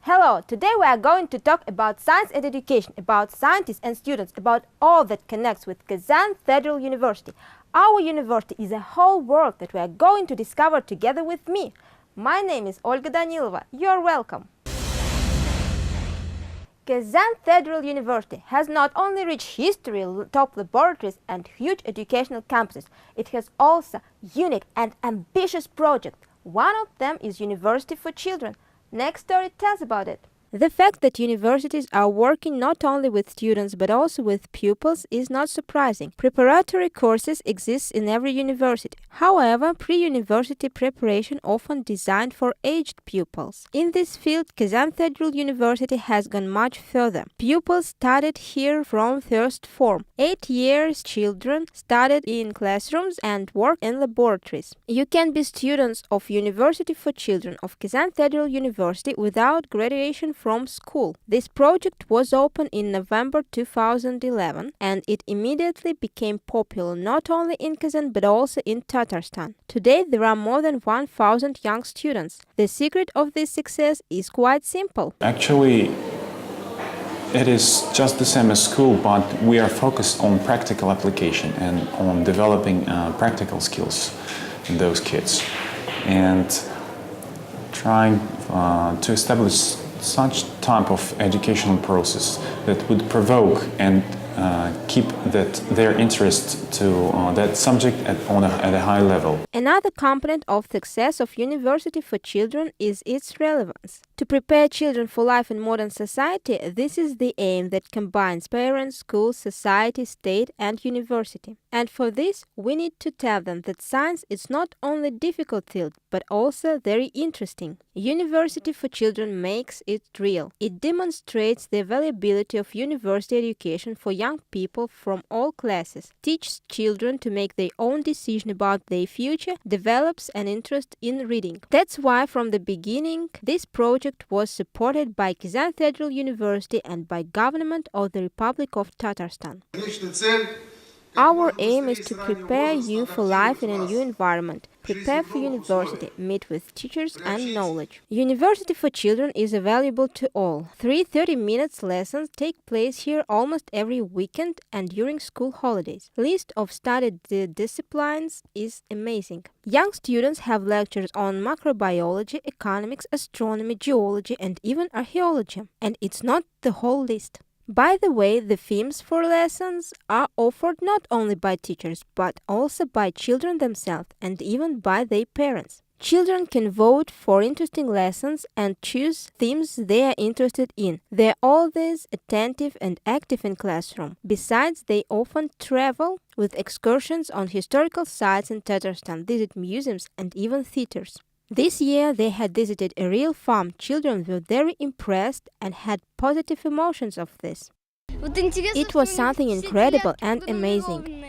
Hello, today we are going to talk about science and education, about scientists and students, about all that connects with Kazan Federal University. Our university is a whole world that we are going to discover together with me. My name is Olga Danilova. You're welcome. Kazan Federal University has not only rich history, top laboratories and huge educational campuses, it has also unique and ambitious projects. One of them is University for Children. Next story tells about it. The fact that universities are working not only with students but also with pupils is not surprising. Preparatory courses exist in every university. However, pre-university preparation often designed for aged pupils. In this field, Kazan Federal University has gone much further. Pupils studied here from first form. 8 years children studied in classrooms and worked in laboratories. You can be students of University for Children of Kazan Federal University without graduation from school. This project was opened in November 2011 and it immediately became popular not only in Kazan but also in Tatarstan. Today there are more than 1,000 young students. The secret of this success is quite simple. Actually, it is just the same as school, but we are focused on practical application and on developing practical skills in those kids and trying to establish such type of educational process that would provoke and keep their interest to that subject at a high level. Another component of success of University for Children is its relevance. To prepare children for life in modern society, this is the aim that combines parents, schools, society, state and university. And for this, we need to tell them that science is not only a difficult field, but also very interesting. University for Children makes it real. It demonstrates the availability of university education for young people from all classes, teaches children to make their own decision about their future, develops an interest in reading. That's why from the beginning this project was supported by Kazan Federal University and by government of the Republic of Tatarstan. Our aim is to prepare you for life in a new environment, prepare for university, meet with teachers and knowledge. University for Children is available to all. 3 30-minute lessons take place here almost every weekend and during school holidays. List of studied disciplines is amazing. Young students have lectures on macrobiology, economics, astronomy, geology and even archaeology. And it's not the whole list. By the way, the themes for lessons are offered not only by teachers, but also by children themselves and even by their parents. Children can vote for interesting lessons and choose themes they are interested in. They are always attentive and active in classroom. Besides, they often travel with excursions on historical sites in Tatarstan, visit museums and even theaters. This year they had visited a real farm. Children were very impressed and had positive emotions of this. It was something incredible and amazing.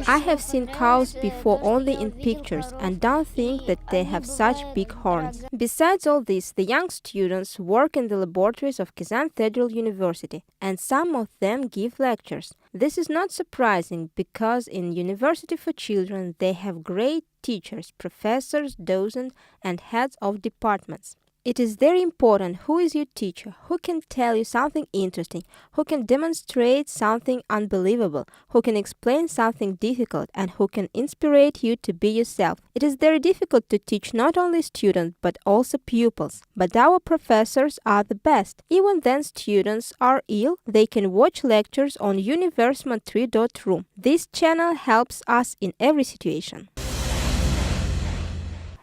I have seen cows before only in pictures and don't think that they have such big horns. Besides all this, the young students work in the laboratories of Kazan Federal University and some of them give lectures. This is not surprising because in University for Children they have great teachers, professors, docents and heads of departments. It is very important who is your teacher, who can tell you something interesting, who can demonstrate something unbelievable, who can explain something difficult, and who can inspire you to be yourself. It is very difficult to teach not only students but also pupils. But our professors are the best. Even when students are ill, they can watch lectures on vol.7. This channel helps us in every situation.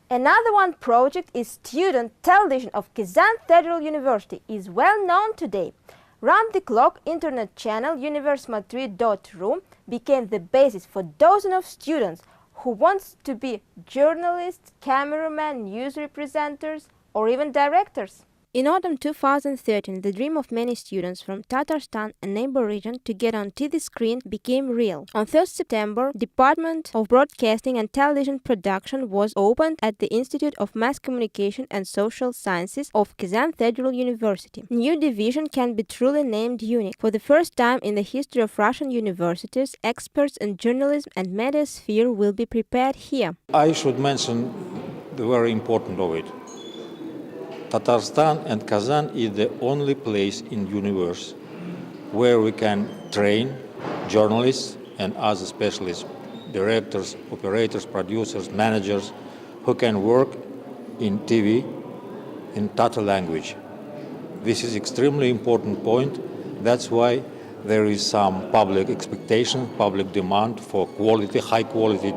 Another one project is Student Television of Kazan Federal University is well known today. Round-the-clock internet channel vol.7 became the basis for dozens of students who want to be journalists, cameramen, news representatives or even directors. In autumn 2013, the dream of many students from Tatarstan, a neighbor region, to get on TV screen became real. On 1st September, Department of Broadcasting and Television Production was opened at the Institute of Mass Communication and Social Sciences of Kazan Federal University. New division can be truly named unique. For the first time in the history of Russian universities, experts in journalism and media sphere will be prepared here. I should mention the very important of it. Tatarstan and Kazan is the only place in the universe where we can train journalists and other specialists, directors, operators, producers, managers, who can work in TV in Tatar language. This is extremely important point. That's why there is some public expectation, public demand for quality, high quality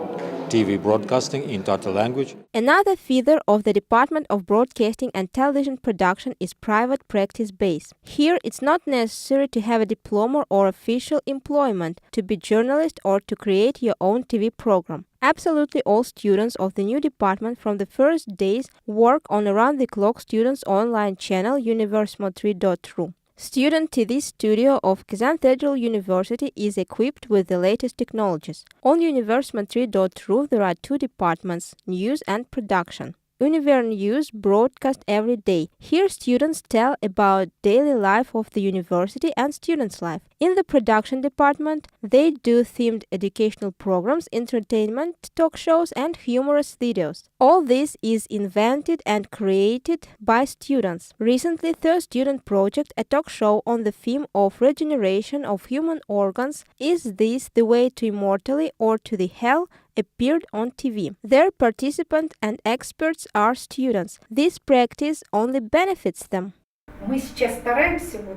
TV broadcasting in Tatar language. Another feather of the Department of Broadcasting and Television Production is private practice base. Here, it's not necessary to have a diploma or official employment to be journalist or to create your own TV program. Absolutely all students of the new department from the first days work on around-the-clock students' online channel universmo3.ru. Student TV studio of Kazan Federal University is equipped with the latest technologies. On universmo3.ru there are two departments, news and production. Univer News broadcast every day. Here students tell about daily life of the university and students' life. In the production department, they do themed educational programs, entertainment, talk shows and humorous videos. All this is invented and created by students. Recently, third student project, a talk show on the theme of regeneration of human organs, Is This the Way to Immortality or to the Hell?, appeared on TV. Their participants and experts are students. This practice only benefits them.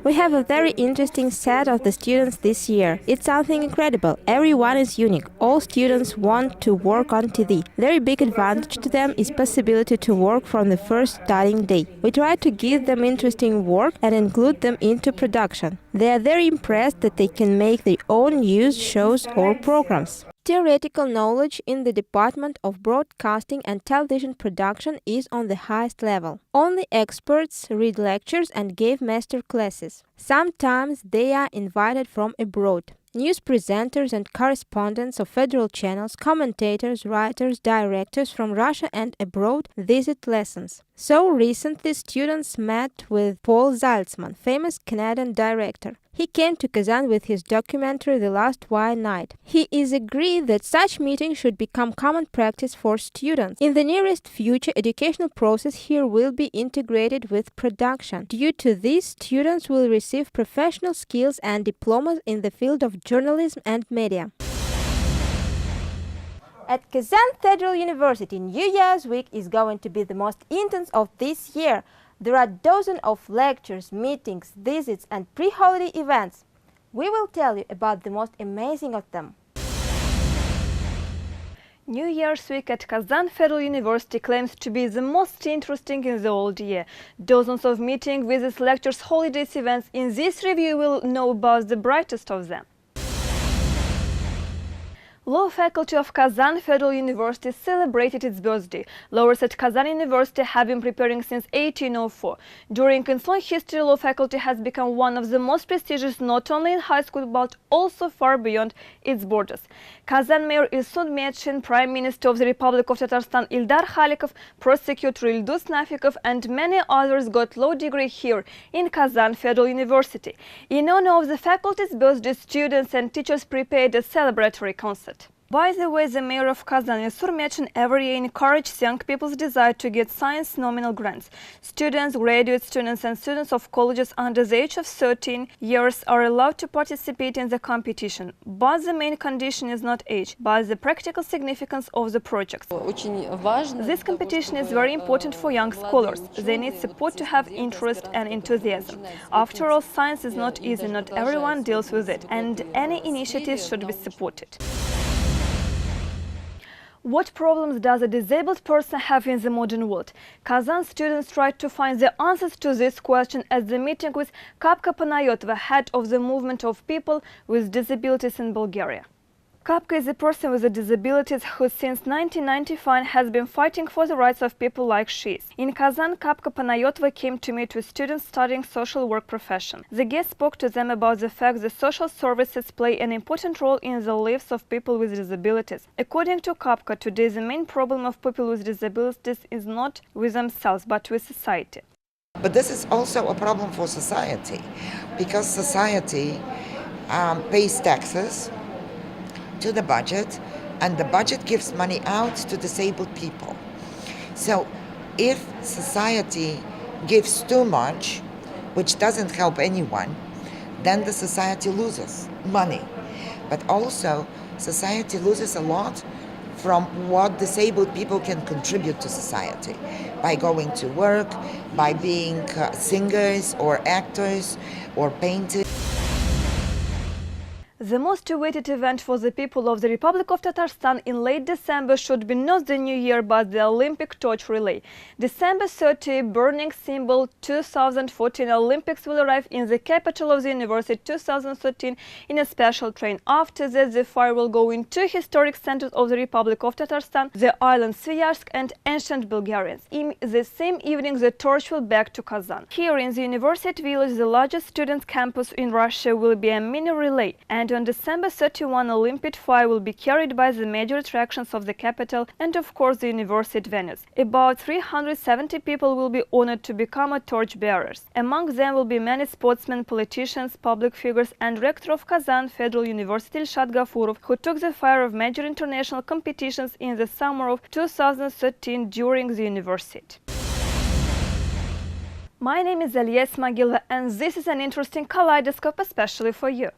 We have a very interesting set of the students this year. It's something incredible. Everyone is unique. All students want to work on TV. Very big advantage to them is possibility to work from the first studying day. We try to give them interesting work and include them into production. They are very impressed that they can make their own news shows or programs. Theoretical knowledge in the Department of Broadcasting and Television Production is on the highest level. Only experts read lectures and give master classes. Sometimes they are invited from abroad. News presenters and correspondents of federal channels, commentators, writers, directors from Russia and abroad visit lessons. So recently students met with Paul Zaltzman, famous Canadian director. He came to Kazan with his documentary The Last White Night. He is agreed that such meetings should become common practice for students. In the nearest future, educational process here will be integrated with production. Due to this, students will receive professional skills and diplomas in the field of journalism and media. At Kazan Federal University, New Year's Week is going to be the most intense of this year. There are dozens of lectures, meetings, visits and pre-holiday events. We will tell you about the most amazing of them. New Year's Week at Kazan Federal University claims to be the most interesting in the old year. Dozens of meetings, visits, lectures, holidays, events. In this review, you will know about the brightest of them. Law faculty of Kazan Federal University celebrated its birthday. Lawyers at Kazan University have been preparing since 1804. During its long history, law faculty has become one of the most prestigious not only in high school but also far beyond its borders. Kazan Mayor Isud Mechin, Prime Minister of the Republic of Tatarstan Ildar Khalikov, Prosecutor Ildus Nafikov and many others got law degree here in Kazan Federal University. In honor of the faculty's birthday, students and teachers prepared a celebratory concert. By the way, the mayor of Kazan, Isur Mechin, every year encourages young people's desire to get science nominal grants. Students, graduate students and students of colleges under the age of 13 years are allowed to participate in the competition. But the main condition is not age, but the practical significance of the projects. This competition is very important for young scholars. They need support to have interest and enthusiasm. After all, science is not easy, not everyone deals with it, and any initiative should be supported. What problems does a disabled person have in the modern world? Kazan students tried to find the answers to this question at the meeting with Kapka Panayotova, head of the movement of people with disabilities in Bulgaria. Kapka is a person with disabilities who since 1995 has been fighting for the rights of people like she is. In Kazan, Kapka Panayotova came to meet with students studying social work profession. The guest spoke to them about the fact that social services play an important role in the lives of people with disabilities. According to Kapka, today the main problem of people with disabilities is not with themselves but with society. But this is also a problem for society because society pays taxes to the budget, and the budget gives money out to disabled people. So if society gives too much, which doesn't help anyone, then the society loses money. But also, society loses a lot from what disabled people can contribute to society by going to work, by being singers or actors or painters. The most awaited event for the people of the Republic of Tatarstan in late December should be not the New Year but the Olympic torch relay. December 30, burning symbol 2014 Olympics will arrive in the capital of the university 2013 in a special train. After that, the fire will go into historic centers of the Republic of Tatarstan, the island Sviarsk and ancient Bulgarians. In the same evening, the torch will back to Kazan. Here in the university village, the largest student campus in Russia, will be a mini relay, and on December 31, Olympic fire will be carried by the major attractions of the capital and of course the university venues. About 370 people will be honored to become a torch bearers. Among them will be many sportsmen, politicians, public figures and rector of Kazan Federal University Ilshat Gafurov, who took the fire of major international competitions in the summer of 2013 during the university. My name is Aliya Smagilova and this is an interesting kaleidoscope especially for you.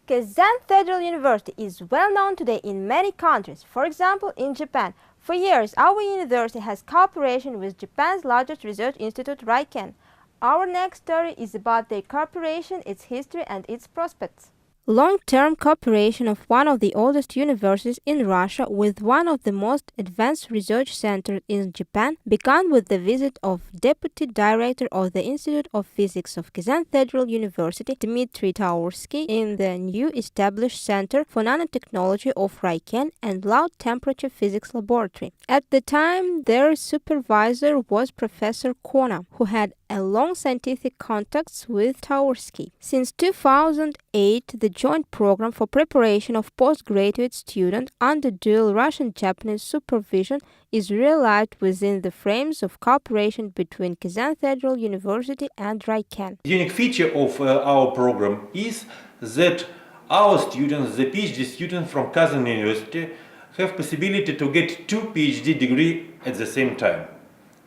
Kazan Federal University is well known today in many countries, for example in Japan. For years, our university has cooperation with Japan's largest research institute, RIKEN. Our next story is about their cooperation, its history and its prospects. Long-term cooperation of one of the oldest universities in Russia with one of the most advanced research centers in Japan began with the visit of Deputy Director of the Institute of Physics of Kazan Federal University, Dmitry Taursky, in the new established Center for Nanotechnology of RIKEN and Low-Temperature Physics Laboratory. At the time, their supervisor was Professor Kona, who had a long scientific contacts with Taursky. Since 2008, the joint program for preparation of postgraduate students under dual Russian-Japanese supervision is realized within the frames of cooperation between Kazan Federal University and RIKEN. The unique feature of our program is that our students, the PhD students from Kazan University, have possibility to get 2 PhD degrees at the same time.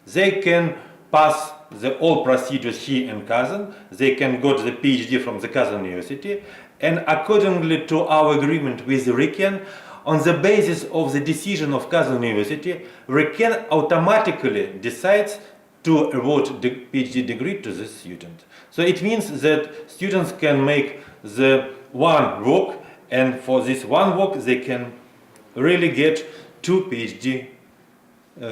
They can pass all procedures here in Kazan, they can go to the PhD from the Kazan University, and accordingly to our agreement with RIKEN, on the basis of the decision of Kazan University, RIKEN automatically decides to award the PhD degree to the student. So it means that students can make the one work, and for this one work they can really get 2 PhD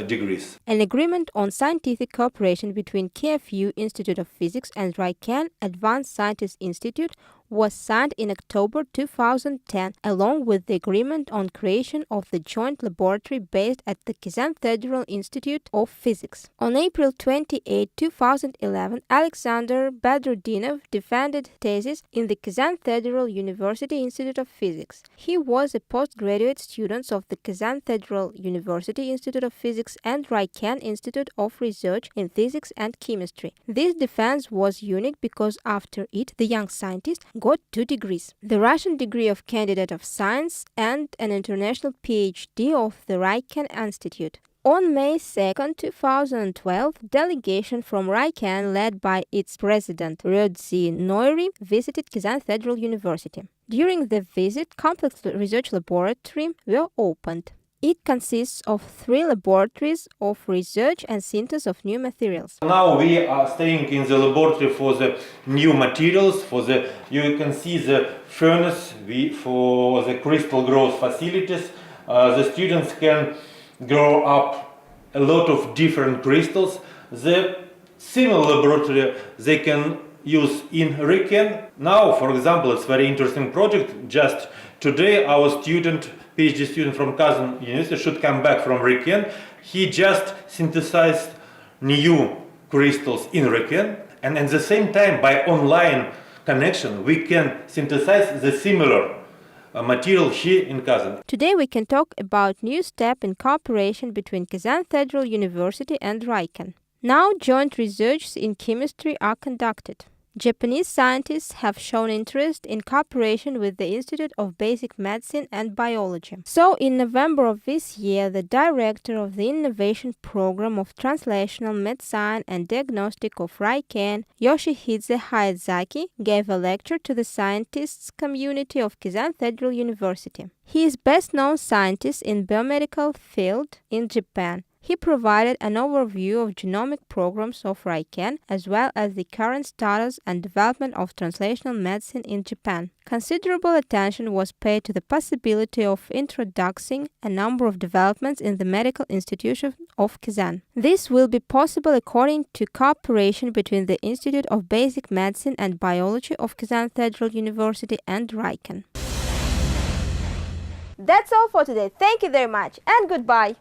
degrees. An agreement on scientific cooperation between KFU Institute of Physics and RIKEN Advanced Scientists Institute was signed in October 2010, along with the agreement on creation of the joint laboratory based at the Kazan Federal Institute of Physics. On April 28, 2011, Alexander Badrudinov defended thesis in the Kazan Federal University Institute of Physics. He was a postgraduate student of the Kazan Federal University Institute of Physics and RIKEN Institute of Research in Physics and Chemistry. This defense was unique because after it, the young scientist got 2 degrees, the Russian degree of Candidate of Science and an international PhD of the RIKEN Institute. On May 2, 2012, delegation from RIKEN led by its president Ryozi Noiri visited Kazan Federal University. During the visit, complex research laboratories were opened. It consists of 3 laboratories of research and synthesis of new materials. Now we are staying in the laboratory for the new materials, you can see the furnace for the crystal growth facilities. The students can grow up a lot of different crystals. The similar laboratory they can use in RIKEN. Now, for example, it's a very interesting project. Just today our PhD student from Kazan University should come back from RIKEN. He just synthesized new crystals in RIKEN, and at the same time, by online connection, we can synthesize the similar material here in Kazan. Today we can talk about new step in cooperation between Kazan Federal University and RIKEN. Now joint research in chemistry are conducted. Japanese scientists have shown interest in cooperation with the Institute of Basic Medicine and Biology. So, in November of this year, the director of the Innovation Program of Translational Medicine and Diagnostic of Riken, Yoshihide Hayazaki, gave a lecture to the scientists community of Kazan Federal University. He is best-known scientist in biomedical field in Japan. He provided an overview of genomic programs of Riken, as well as the current status and development of translational medicine in Japan. Considerable attention was paid to the possibility of introducing a number of developments in the medical institution of Kazan. This will be possible according to cooperation between the Institute of Basic Medicine and Biology of Kazan Federal University and Riken. That's all for today. Thank you very much and goodbye.